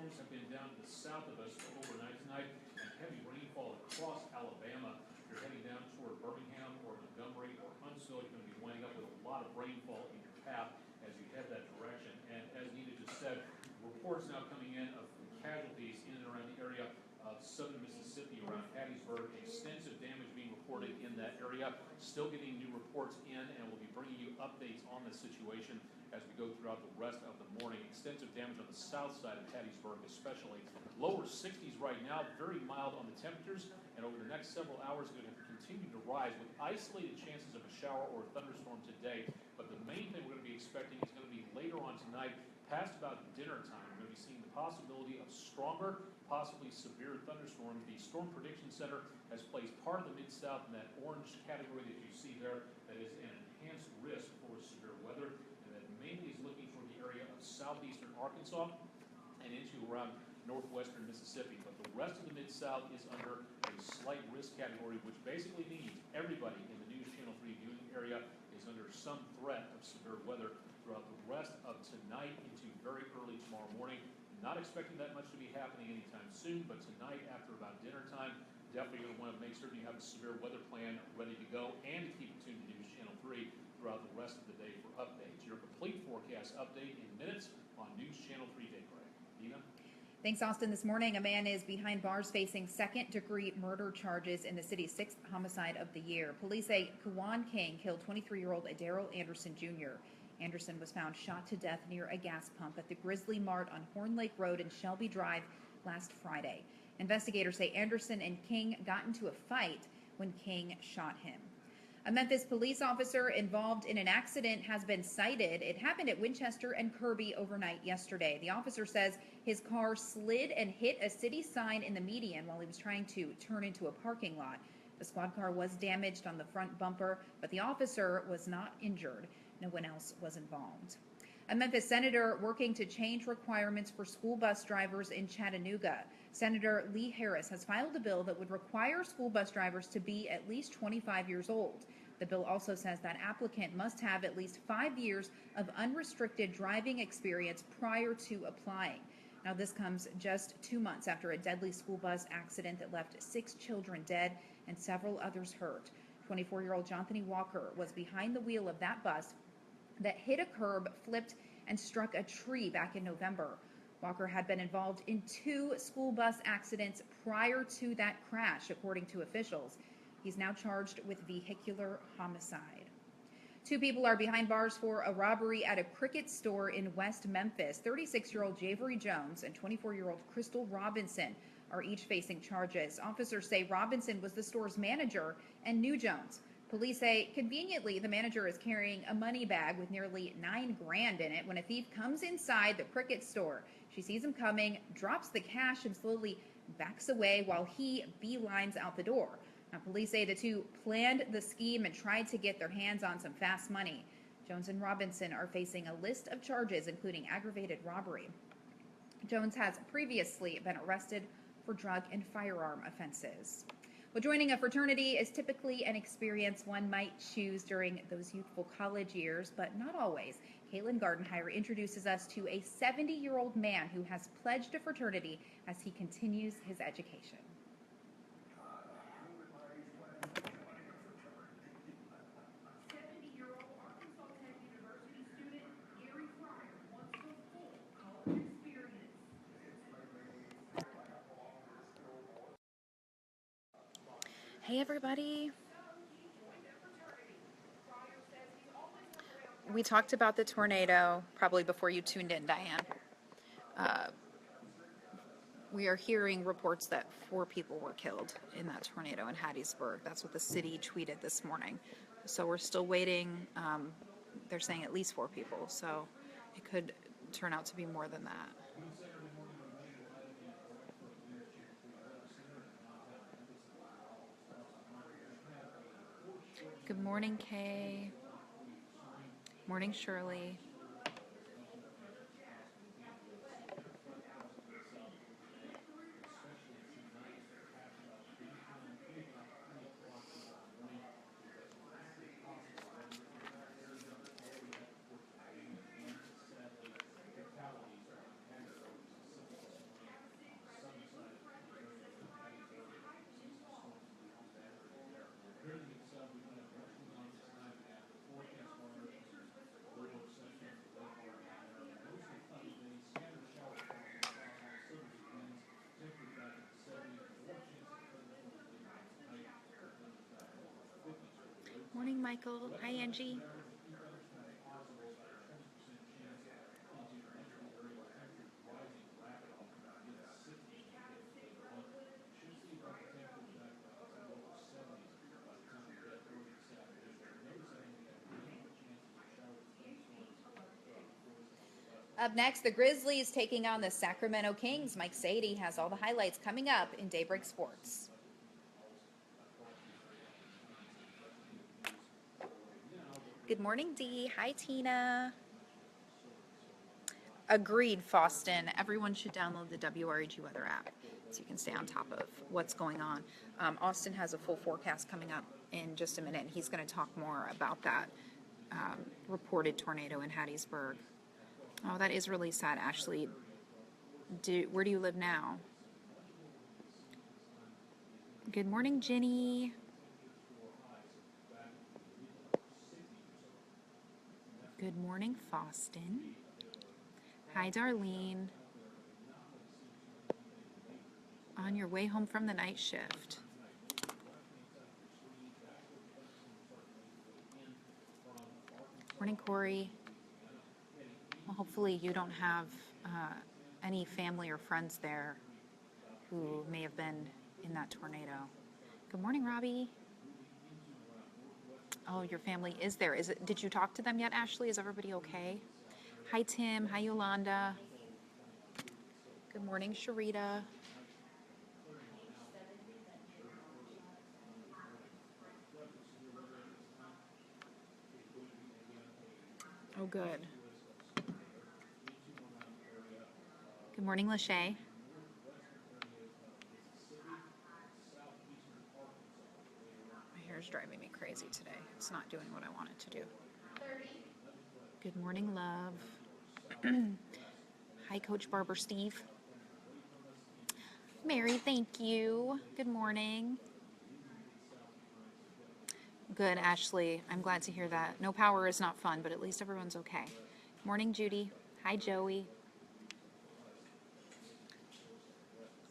storms have been down to the south of us overnight tonight, and heavy rainfall across Alabama. If you're heading down toward Birmingham or Montgomery or Huntsville, you're going to be winding up with a lot of rainfall in your path as you head that direction. And as Nina just said, reports now coming in of casualties in and around the area of southern Mississippi, around Hattiesburg. Extensive damage being reported in that area. Still getting new reports in, and we'll be bringing you updates on this situation as we go throughout the rest of the morning. Extensive damage on the south side of Hattiesburg especially. Lower 60s right now, very mild on the temperatures, and over the next several hours going to continue to rise with isolated chances of a shower or a thunderstorm today. But the main thing we're going to be expecting is going to be later on tonight, past about dinner time. We're going to be seeing the possibility of stronger, possibly severe thunderstorms. The Storm Prediction Center has placed part of the Mid-South in that orange category that you see there, that is an enhanced risk for severe weather, and that mainly is looking for the area of southeastern Arkansas and into around northwestern Mississippi. But the rest of the Mid-South is under a slight risk category, which basically means everybody in the News Channel 3 viewing area is under some threat of severe weather throughout the rest of tonight into very early tomorrow morning. Not expecting that much to be happening anytime soon, but tonight after about dinner time, definitely going to want to make certain you have a severe weather plan ready to go and to keep it tuned to News Channel 3 throughout the rest of the day for updates. Your complete forecast update in minutes on News Channel 3 Daybreak. Nina? Thanks, Austin. This morning, a man is behind bars facing second-degree murder charges in the city's 6th homicide of the year. Police say Kuwan King killed 23-year-old Daryl Anderson Jr. Anderson was found shot to death near a gas pump at the Grizzly Mart on Horn Lake Road and Shelby Drive last Friday. Investigators say Anderson and King got into a fight when King shot him. A Memphis police officer involved in an accident has been cited. It happened at Winchester and Kirby overnight yesterday. The officer says his car slid and hit a city sign in the median while he was trying to turn into a parking lot. The squad car was damaged on the front bumper, but the officer was not injured. No one else was involved. A Memphis senator working to change requirements for school bus drivers in Chattanooga. Senator Lee Harris has filed a bill that would require school bus drivers to be at least 25 years old. The bill also says that applicant must have at least 5 years of unrestricted driving experience prior to applying. Now, this comes just 2 months after a deadly school bus accident that left 6 children dead and several others hurt. 24-year-old Jonathan Walker was behind the wheel of that bus that hit a curb, flipped, and struck a tree back in November. Walker had been involved in 2 school bus accidents prior to that crash, according to officials. He's now charged with vehicular homicide. 2 people are behind bars for a robbery at a Cricket store in West Memphis. 36-year-old Javery Jones and 24-year-old Crystal Robinson are each facing charges. Officers say Robinson was the store's manager and knew Jones. Police say, conveniently, the manager is carrying a money bag with nearly $9 grand in it when a thief comes inside the Cricket store. She sees him coming, drops the cash, and slowly backs away while he beelines out the door. Now, police say the 2 planned the scheme and tried to get their hands on some fast money. Jones and Robinson are facing a list of charges, including aggravated robbery. Jones has previously been arrested for drug and firearm offenses. Well, joining a fraternity is typically an experience one might choose during those youthful college years, but not always. Caitlin Gardenhire introduces us to a 70-year-old man who has pledged a fraternity as he continues his education. Hey everybody. We talked about the tornado probably before you tuned in, Diane. We are hearing reports that 4 people were killed in that tornado in Hattiesburg. That's what the city tweeted this morning. So we're still waiting. They're saying at least 4 people, so it could turn out to be more than that. Good morning, Kay. Morning, Shirley. Michael. Hi, Angie. Up next, the Grizzlies taking on the Sacramento Kings. Mike Sadie has all the highlights coming up in Daybreak Sports. Good morning, Dee. Hi, Tina. Agreed, Faustin. Everyone should download the WREG weather app so you can stay on top of what's going on. Austen has a full forecast coming up in just a minute, and he's going to talk more about that reported tornado in Hattiesburg. Oh, that is really sad, Ashley. Where do you live now? Good morning, Jenny. Good morning, Faustin. Hi, Darlene. On your way home from the night shift. Morning, Corey. Well, hopefully you don't have any family or friends there who may have been in that tornado. Good morning, Robbie. Oh, your family is there. Did you talk to them yet, Ashley? Is everybody okay? Hi, Tim. Hi, Yolanda. Good morning, Sharita. Oh, good. Good morning, Lachey. My hair's driving me crazy today. It's not doing what I want it to do. Good morning, love. Hi, Coach Barber Steve. Mary, thank you. Good morning. Good, Ashley. I'm glad to hear that. No power is not fun, but at least everyone's okay. Morning, Judy. Hi, Joey.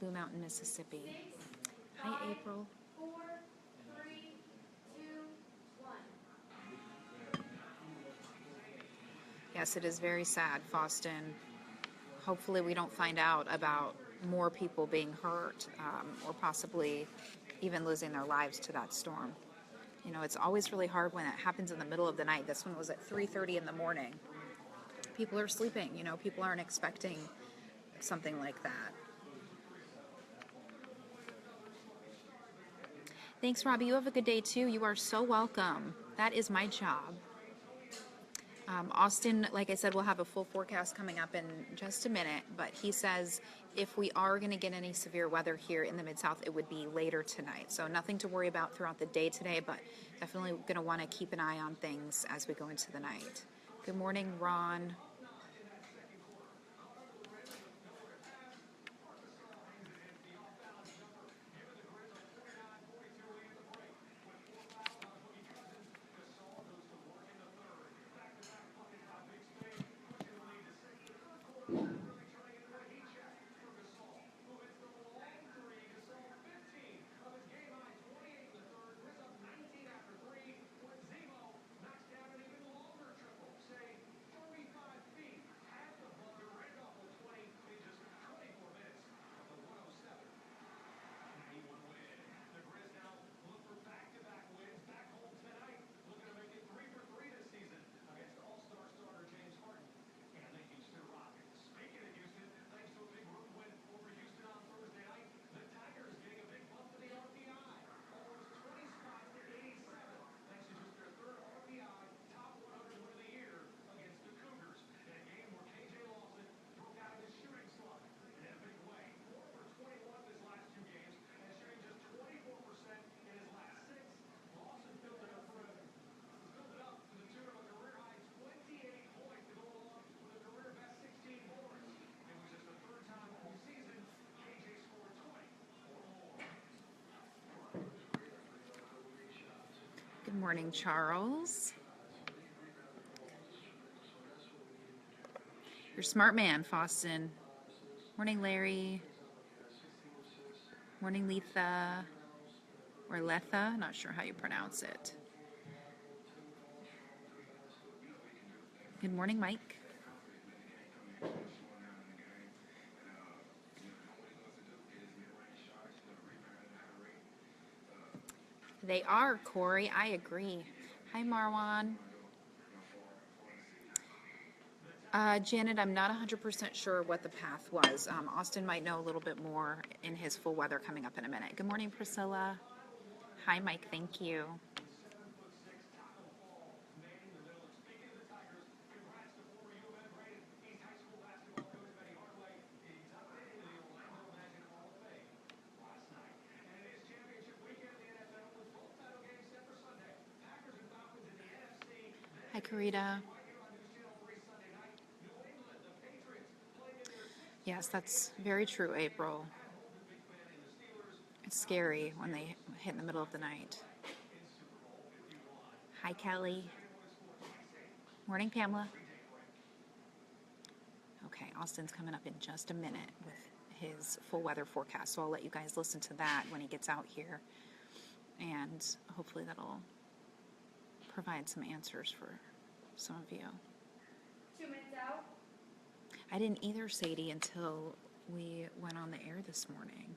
Blue Mountain, Mississippi. Hi, April. 4, 3, 2, 1. Yes, it is very sad, Faustin. Hopefully we don't find out about more people being hurt or possibly even losing their lives to that storm. You know, it's always really hard when it happens in the middle of the night. This one was at 3:30 in the morning. People are sleeping, you know, people aren't expecting something like that. Thanks, Robbie. You have a good day, too. You are so welcome. That is my job. Austen, like I said, will have a full forecast coming up in just a minute, but he says if we are going to get any severe weather here in the Mid-South, it would be later tonight. So nothing to worry about throughout the day today, but definitely going to want to keep an eye on things as we go into the night. Good morning, Ron. Good morning, Charles. You're a smart man, Faustin. Morning, Larry. Morning, Letha. Or Letha, not sure how you pronounce it. Good morning, Mike. They are, Corey. I agree. Hi, Marwan. Janet, I'm not 100% sure what the path was. Austen might know a little bit more in his full weather coming up in a minute. Good morning, Priscilla. Hi, Mike. Thank you. Hi, Karita. Yes, that's very true, April. It's scary when they hit in the middle of the night. Hi, Kelly. Morning, Pamela. Okay, Austin's coming up in just a minute with his full weather forecast, so I'll let you guys listen to that when he gets out here, and hopefully that'll provide some answers for some of you. 2 minutes out. I didn't either, Sadie, until we went on the air this morning.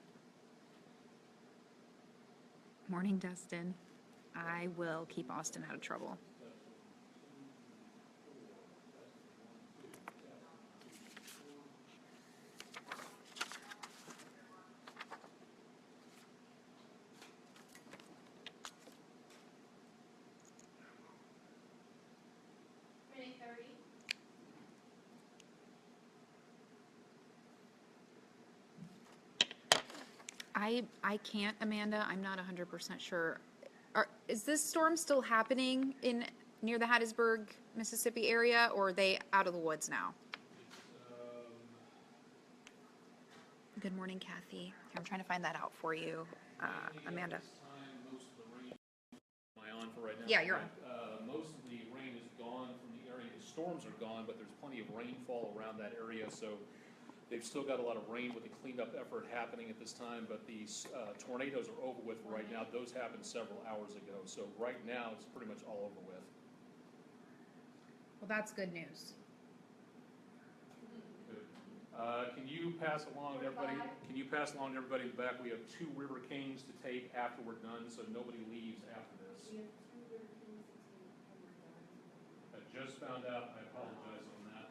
Morning, Dustin. I will keep Austen out of trouble. Minute 30. I can't, Amanda. I'm not 100% sure. Is this storm still happening near the Hattiesburg, Mississippi area, or are they out of the woods now? Good morning, Kathy. I'm trying to find that out for you, Amanda. At this time, most of the rain. Am I on for right now? Yeah, you're on. Most of the rain is gone from the area. The storms are gone, but there's plenty of rainfall around that area, so they've still got a lot of rain with the cleanup effort happening at this time, but these tornadoes are over with right now. Those happened several hours ago, so right now it's pretty much all over with. Well, that's good news. Good. Can you pass along to everybody? Can you pass along to everybody in the back? We have 2 river canes to take after we're done, so nobody leaves after this. I just found out. I apologize on that.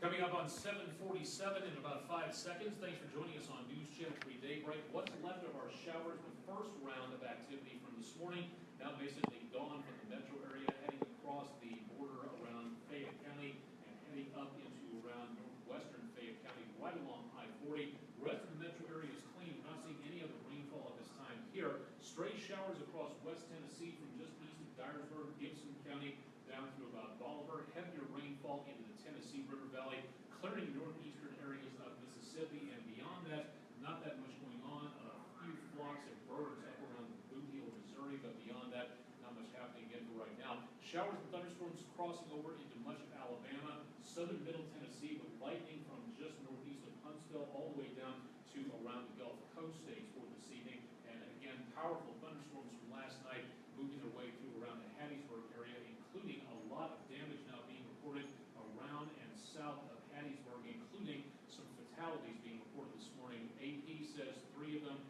Coming up on 7:47 in about 5 seconds. Thanks for joining us on News Channel 3 Daybreak. What's left of our showers? The first round of activity from this morning now basically gone from the metro area, heading across the border around Fayette County and heading up into around northwestern Fayette County, right along I-40. The rest of the metro area is clean. We're not seeing any other rainfall at this time here. Stray showers across West Tennessee from just east of Dyersburg, Gibson County, down through about Bolivar. Heavier rainfall into the Tennessee River Valley, clearing northeastern areas of Mississippi, and beyond that, not that much going on. A few flocks of birds up around Boot Heel, Missouri, but beyond that, not much happening again for right now. Showers and thunderstorms crossing over into much of Alabama, southern middle Tennessee, with lightning from just northeast of Huntsville all the way down to around the Gulf Coast states for this evening. And again, powerful thunderstorms from last night moving their way through around the Hattiesburg area, including a lot of damage now being reported around and south of Hattiesburg, including some fatalities being reported this morning. AP says 3 of them.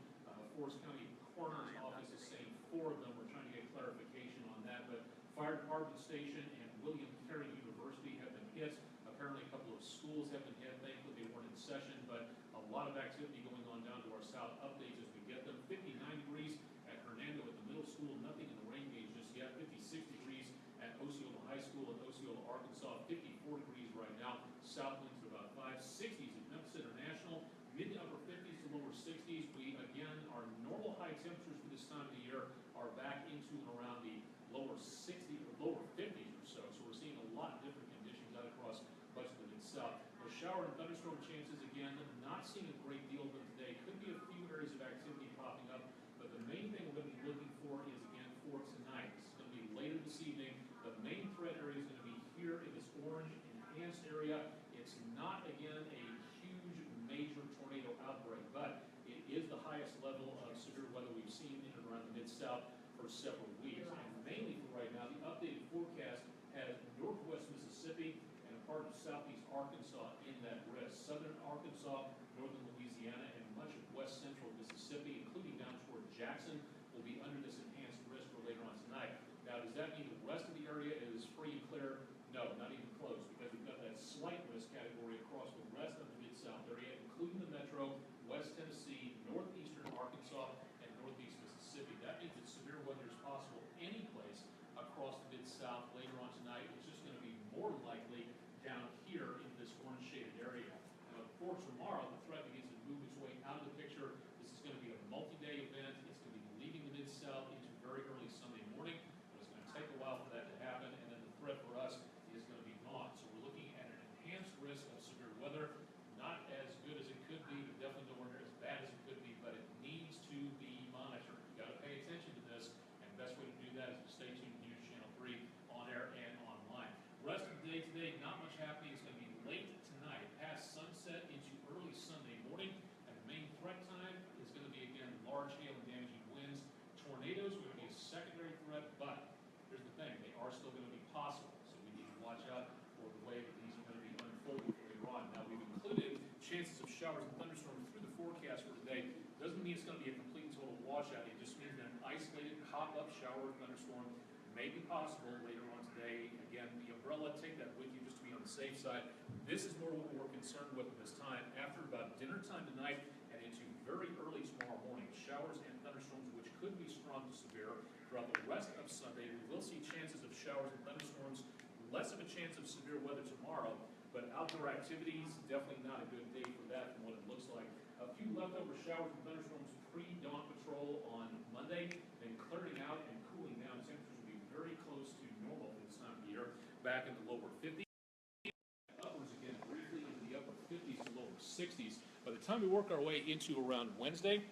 Forest County Coroner's Office is saying 4 of them. We're trying to get clarification on that. But Fire Department Station and William Carey University have been hit. Apparently a couple of schools have been hit. Thankfully they weren't in session, but a lot of activity going on down to our south. Updates as we get them. 59 degrees at Hernando at the middle school. Nothing in the rain gauge just yet. 56 degrees at Osceola High School in Osceola, Arkansas. 54 degrees right now. South winds are about 5. 60s at Memphis International. Mid to upper 50s to lower 60s. We, again, our normal high temperatures for this time of the year are back into and around the lower 60s or lower 50s or so. not seeing a great deal of them today. Could be a few areas of activity popping up, but the main thing we're going to be looking for is, again, for tonight. This is going to be later this evening. The main threat area is going to be here in this orange enhanced area. It's not, again, a huge major tornado outbreak, but it is the highest level of severe weather we've seen in and around the Mid-South for several weeks. And mainly for right now, the updated forecast has northwest Mississippi and a part of southeast Arkansas in that risk. Southern Arkansas, northern Louisiana, and much of west central Mississippi, including down toward Jackson, will be under this enhanced risk for later on tonight. Now, does that mean the rest of the area is free and clear? No, not even close, because we've got that slight risk category across the rest of the Mid-South area, including the metro, West Tennessee, northeastern Arkansas, and northeast Mississippi. That means that severe weather is possible any place across the Mid-South later on tonight. It's just going to be more likely down here in this orange shaded area. Now, for tomorrow, the threat begins to move its way out of the picture. This is going to be a multi-day event. It's going to be leaving the Mid-South into very early Sunday morning, but it's going to take a while for that to happen, and then the threat for us is going to be gone. So we're looking at an enhanced risk of severe weather. Not as good as it could be, but definitely nowhere near as bad as it could be, but it needs to be monitored. You've got to pay attention to this, and the best way to do that is to stay tuned to News Channel 3 on air and online. Rest of the day today, not much happening. It's going to be late tonight, past sunset into early Sunday morning, and the main threat time is going to be, again, large hail and damaging winds. Tornadoes are going to be a secondary threat, but here's the thing, they are still going to be possible, so we need to watch out for the way that these are going to be unfolding later on. Now, we've included chances of showers and thunderstorms through the forecast for today. Doesn't mean it's going to be a complete and total washout. It just means that an isolated pop-up shower or thunderstorm may be possible later on today. Again, the umbrella, take that with you just to be on the safe side. This is more what we're concerned with at this time. After about dinner time tonight and into very early tomorrow morning, showers and thunderstorms, which could be strong to severe throughout the rest of Sunday. We will see chances of showers and thunderstorms, less of a chance of severe weather tomorrow, but outdoor activities, definitely not a good day for that from what it looks like. A few leftover showers and thunderstorms pre-dawn patrol on Monday, then clearing out and cooling down. Temperatures will be very close to normal for this time of year, back in the lower 50s. Upwards again briefly into the upper 50s to lower 60s. By the time we work our way into around Wednesday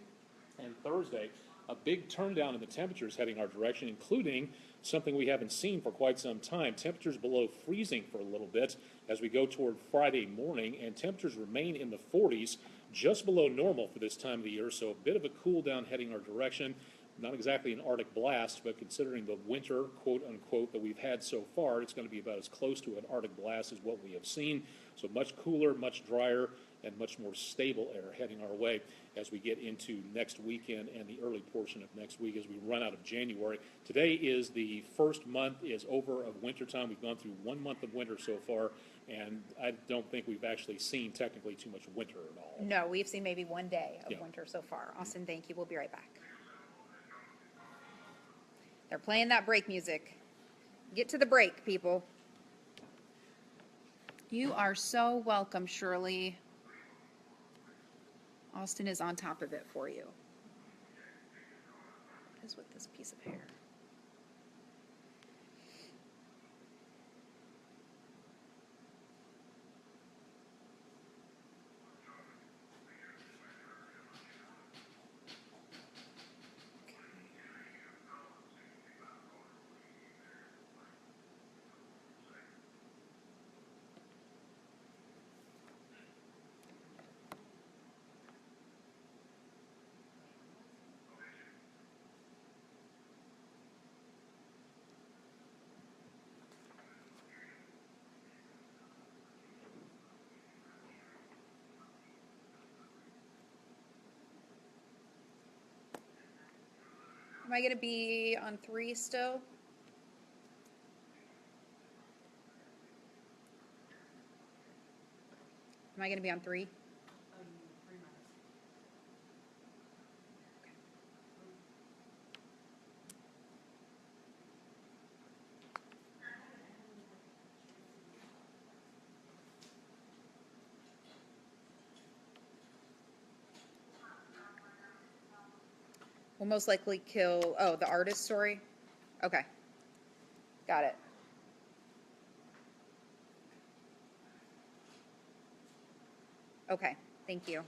and Thursday, a big turn down in the temperatures heading our direction, including something we haven't seen for quite some time. Temperatures below freezing for a little bit as we go toward Friday morning, and temperatures remain in the 40s, just below normal for this time of the year, so a bit of a cool down heading our direction. Not exactly an Arctic blast, but considering the winter, quote-unquote, that we've had so far, it's going to be about as close to an Arctic blast as what we have seen. So much cooler, much drier, and much more stable air heading our way as we get into next weekend and the early portion of next week as we run out of January. Today is the first month is over of wintertime. We've gone through 1 month of winter so far, and I don't think we've actually seen technically too much winter at all. No, we've seen maybe 1 day of Yeah. winter so far. Austin, thank you. We'll be right back. They're playing that break music. Get to the break, people. You are so welcome, Shirley. Austin is on top of it for you. What is with this piece of hair? Am I going to be on 3 still? Am I going to be on 3? 3 minutes. We'll most likely kill, oh, the artist story? Okay. Got it. Okay, thank you.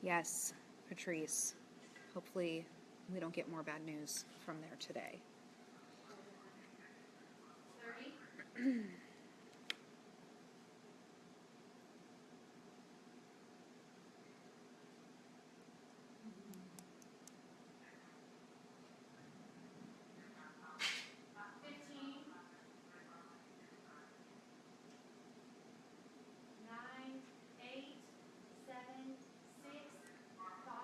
Yes, Patrice. Hopefully we don't get more bad news from there today. 30, 15, 9, 8, 7, 6, 5,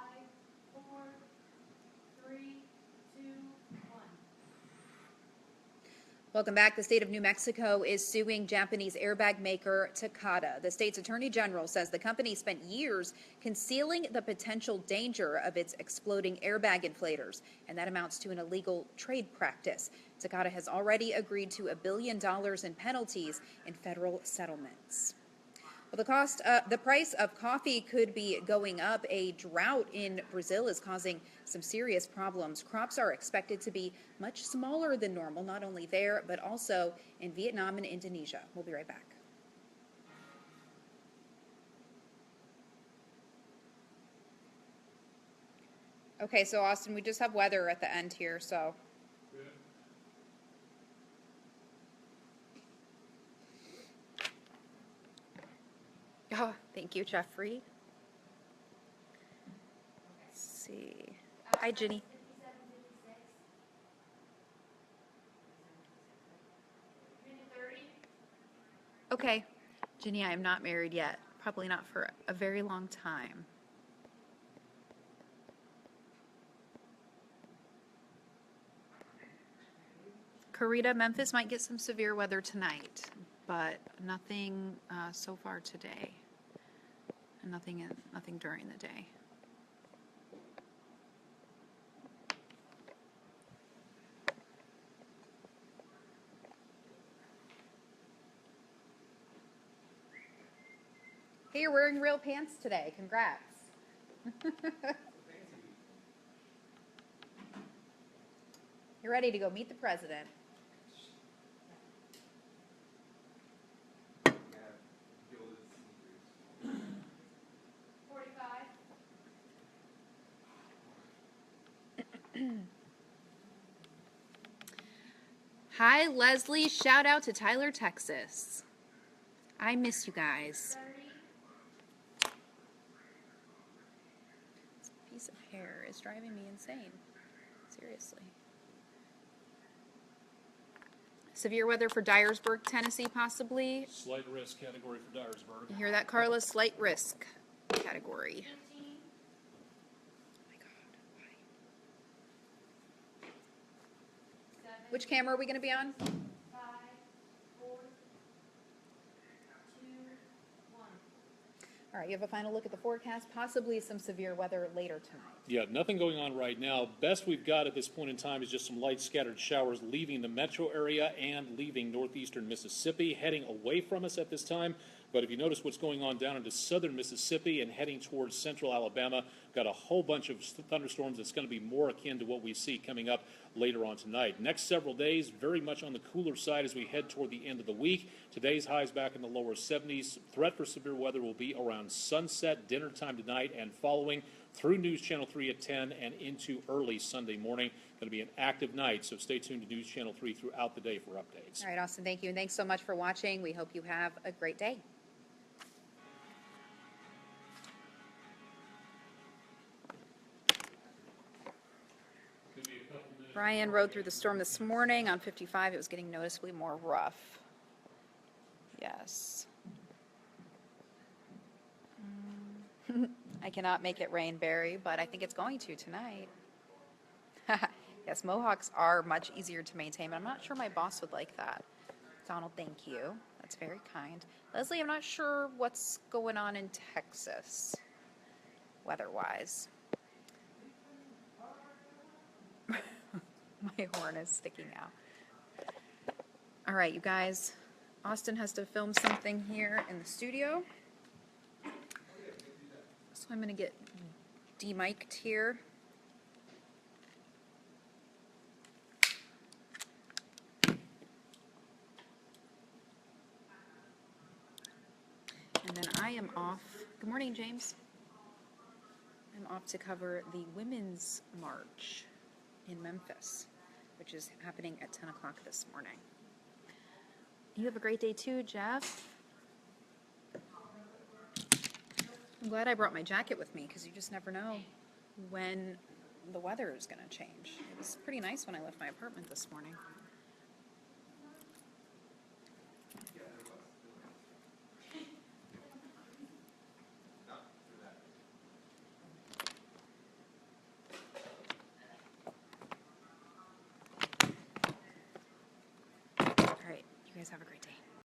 4, 3, 2, 1. Welcome back. The state of New Mexico is suing Japanese airbag maker Takata. The state's attorney general says the company spent years concealing the potential danger of its exploding airbag inflators, and that amounts to an illegal trade practice. Takata has already agreed to $1 billion in penalties in federal settlements. Well, the price of coffee could be going up. A drought in Brazil is causing some serious problems. Crops are expected to be much smaller than normal, not only there, but also in Vietnam and Indonesia. We'll be right back. Okay, so Austin, we just have weather at the end here, so. Oh, thank you, Jeffrey. Let's see. Hi, Ginny. 57, 56. Minute 30. Okay. Ginny, I am not married yet. Probably not for a very long time. Karita, Memphis might get some severe weather tonight, but nothing so far today. And nothing during the day. Hey, you're wearing real pants today. Congrats. You're ready to go meet the president. 45. Hi, Leslie. Shout out to Tyler, Texas. I miss you guys. 30. This piece of hair is driving me insane. Seriously. Severe weather for Dyersburg, Tennessee, possibly. Slight risk category for Dyersburg. You hear that, Carla? Slight risk category. 15. Oh my God. Why? 7. Which camera are we going to be on? 5, 4, 2, 1. All right, you have a final look at the forecast. Possibly some severe weather later tonight. Yeah, nothing going on right now. Best we've got at this point in time is just some light scattered showers leaving the metro area and leaving northeastern Mississippi, heading away from us at this time. But if you notice what's going on down into southern Mississippi and heading towards central Alabama, got a whole bunch of thunderstorms that's going to be more akin to what we see coming up later on tonight. Next several days, very much on the cooler side as we head toward the end of the week. Today's highs back in the lower 70s. Threat for severe weather will be around sunset, dinner time tonight, and following through News Channel 3 at 10 and into early Sunday morning. Going to be an active night, so stay tuned to News Channel 3 throughout the day for updates. All right, Austin, thank you. And thanks so much for watching. We hope you have a great day. Brian rode through the storm this morning on 55. It was getting noticeably more rough. Yes. I cannot make it rain, Barry, but I think it's going to tonight. Yes, mohawks are much easier to maintain, but I'm not sure my boss would like that. Donald, thank you. That's very kind. Leslie, I'm not sure what's going on in Texas, weather-wise. My horn is sticking out. All right, you guys. Austin has to film something here in the studio. So I'm going to get demiked here. And then I am off. Good morning, James. I'm off to cover the Women's March in Memphis, which is happening at 10 o'clock this morning. You have a great day too, Jeff. I'm glad I brought my jacket with me because you just never know when the weather is going to change. It was pretty nice when I left my apartment this morning. All right, you guys have a great day.